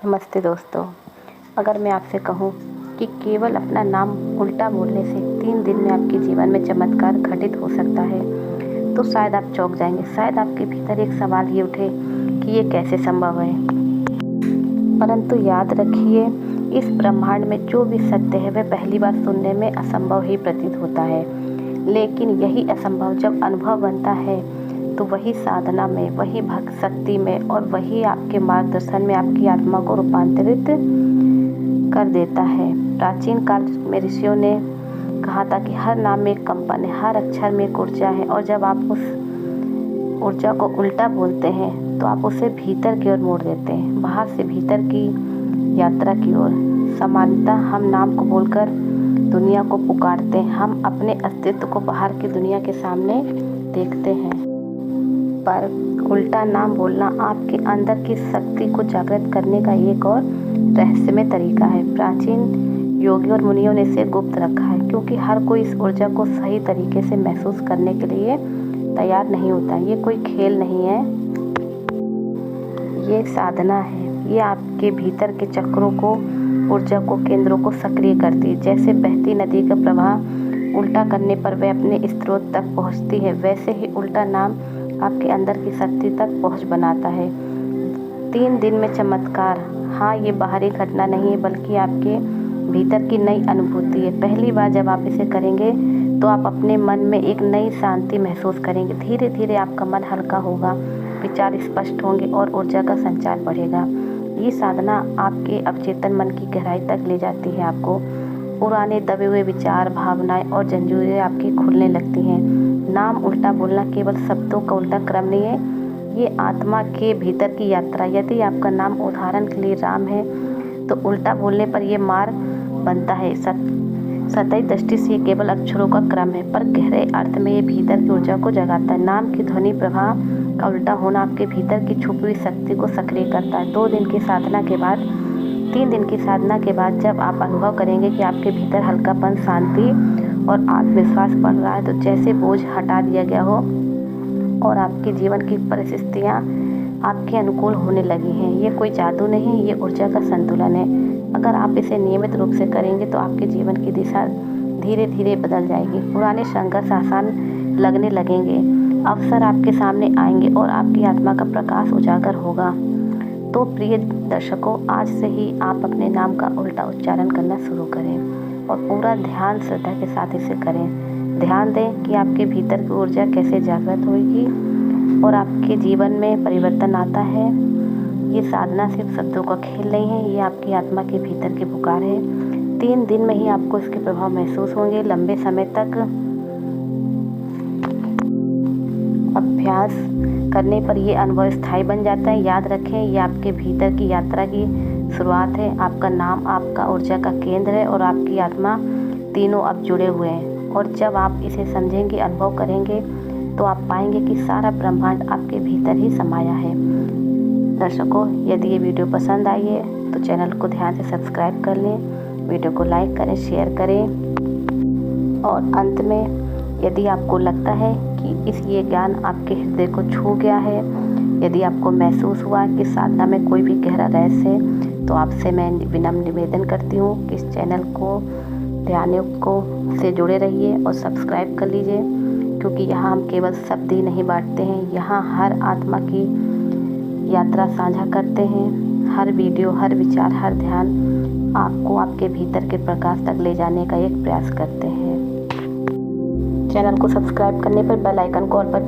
नमस्ते दोस्तों। अगर मैं आपसे कहूँ कि केवल अपना नाम उल्टा बोलने से 3 दिन में आपके जीवन में चमत्कार घटित हो सकता है, तो शायद आप चौंक जाएंगे। शायद आपके भीतर एक सवाल ही उठे कि ये कैसे संभव है। परंतु याद रखिए, इस ब्रह्मांड में जो भी सत्य है वह पहली बार सुनने में असंभव ही प्रतीत होता है, लेकिन यही असंभव जब अनुभव बनता है तो वही साधना में, वही भक्त शक्ति में और वही आपके मार्गदर्शन में आपकी आत्मा को रूपांतरित कर देता है। प्राचीन काल में ऋषियों ने कहा था कि हर नाम में एक कंपन है, हर अक्षर में एक ऊर्जा है, और जब आप उस ऊर्जा को उल्टा बोलते हैं तो आप उसे भीतर की ओर मोड़ देते हैं, बाहर से भीतर की यात्रा की ओर। सामान्यतः हम नाम को बोलकर दुनिया को पुकारते हैं, हम अपने अस्तित्व को बाहर की दुनिया के सामने देखते हैं, पर उल्टा नाम बोलना आपके अंदर की शक्ति को जागृत करने का एक और रहस्यमय तरीका है। प्राचीन योगी और मुनियों ने इसे गुप्त रखा है, क्योंकि हर कोई इस ऊर्जा को सही तरीके से महसूस करने के लिए तैयार नहीं होता। ये कोई खेल नहीं है, ये साधना है। ये आपके भीतर के चक्रों को, ऊर्जा को, केंद्रों को सक्रिय करती है। जैसे बहती नदी का प्रवाह उल्टा करने पर वह अपने स्रोत तक पहुंचती है, वैसे ही उल्टा नाम आपके अंदर की शक्ति तक पहुंच बनाता है। 3 दिन में चमत्कार, हाँ, ये बाहरी घटना नहीं है, बल्कि आपके भीतर की नई अनुभूति है। पहली बार जब आप इसे करेंगे तो आप अपने मन में एक नई शांति महसूस करेंगे। धीरे धीरे आपका मन हल्का होगा, विचार स्पष्ट होंगे और ऊर्जा का संचार बढ़ेगा। ये साधना आपके अवचेतन मन की गहराई तक ले जाती है। आपको पुराने दबे हुए विचार, भावनाएं और जंजीरें आपकी खुलने लगती हैं। नाम उल्टा बोलना केवल शब्दों का उल्टा क्रम नहीं है, ये आत्मा के भीतर की यात्रा। यदि आपका नाम उदाहरण के लिए राम है, तो उल्टा बोलने पर यह मार्ग बनता है। सतही दृष्टि से ये केवल अक्षरों का क्रम है, पर गहरे अर्थ में ये भीतर की ऊर्जा को जगाता है। नाम की ध्वनि प्रवाह का उल्टा होना आपके भीतर की छुपी हुई शक्ति को सक्रिय करता है। 2 दिन की साधना के बाद, 3 दिन की साधना के बाद जब आप अनुभव करेंगे कि आपके भीतर हल्कापन, शांति और आत्मविश्वास बढ़ रहा है, तो जैसे बोझ हटा दिया गया हो और आपके जीवन की परिस्थितियाँ आपके अनुकूल होने लगी हैं। ये कोई जादू नहीं, ये ऊर्जा का संतुलन है। अगर आप इसे नियमित रूप से करेंगे तो आपके जीवन की दिशा धीरे धीरे बदल जाएगी। पुराने संघर्ष आसान लगने लगेंगे, अवसर आपके सामने आएंगे और आपकी आत्मा का प्रकाश उजागर होगा। तो प्रिय दर्शकों, आज से ही आप अपने नाम का उल्टा उच्चारण करना शुरू करें और पूरा ध्यान, श्रद्धा के साथ इसे करें। ध्यान दें कि आपके भीतर की ऊर्जा कैसे जागृत होगी और आपके जीवन में परिवर्तन आता है। ये साधना सिर्फ शब्दों का खेल नहीं है, ये आपकी आत्मा के भीतर की पुकार है। 3 दिन में ही आपको इसके प्रभाव महसूस होंगे। लंबे समय तक अभ्यास करने पर ये अनुभव स्थायी बन जाता है। याद रखें, ये आपके भीतर की यात्रा की शुरुआत है। आपका नाम आपका ऊर्जा का केंद्र है और आपकी आत्मा, तीनों अब जुड़े हुए हैं। और जब आप इसे समझेंगे, अनुभव करेंगे, तो आप पाएंगे कि सारा ब्रह्मांड आपके भीतर ही समाया है। दर्शकों, यदि ये वीडियो पसंद आई है तो चैनल को ध्यान से सब्सक्राइब कर लें, वीडियो को लाइक करें, शेयर करें। और अंत में, यदि आपको लगता है कि ये ज्ञान आपके हृदय को छू गया है, यदि आपको महसूस हुआ कि साधना में कोई भी गहरा रहस्य है, तो आपसे मैं विनम्र निवेदन करती हूँ कि इस चैनल को ध्यान को से जुड़े रहिए और सब्सक्राइब कर लीजिए, क्योंकि यहाँ हम केवल शब्द ही नहीं बांटते हैं, यहाँ हर आत्मा की यात्रा साझा करते हैं। हर वीडियो, हर विचार, हर ध्यान आपको आपके भीतर के प्रकाश तक ले जाने का एक प्रयास करते हैं। चैनल को सब्सक्राइब करने पर बेल आइकन को ऑल पर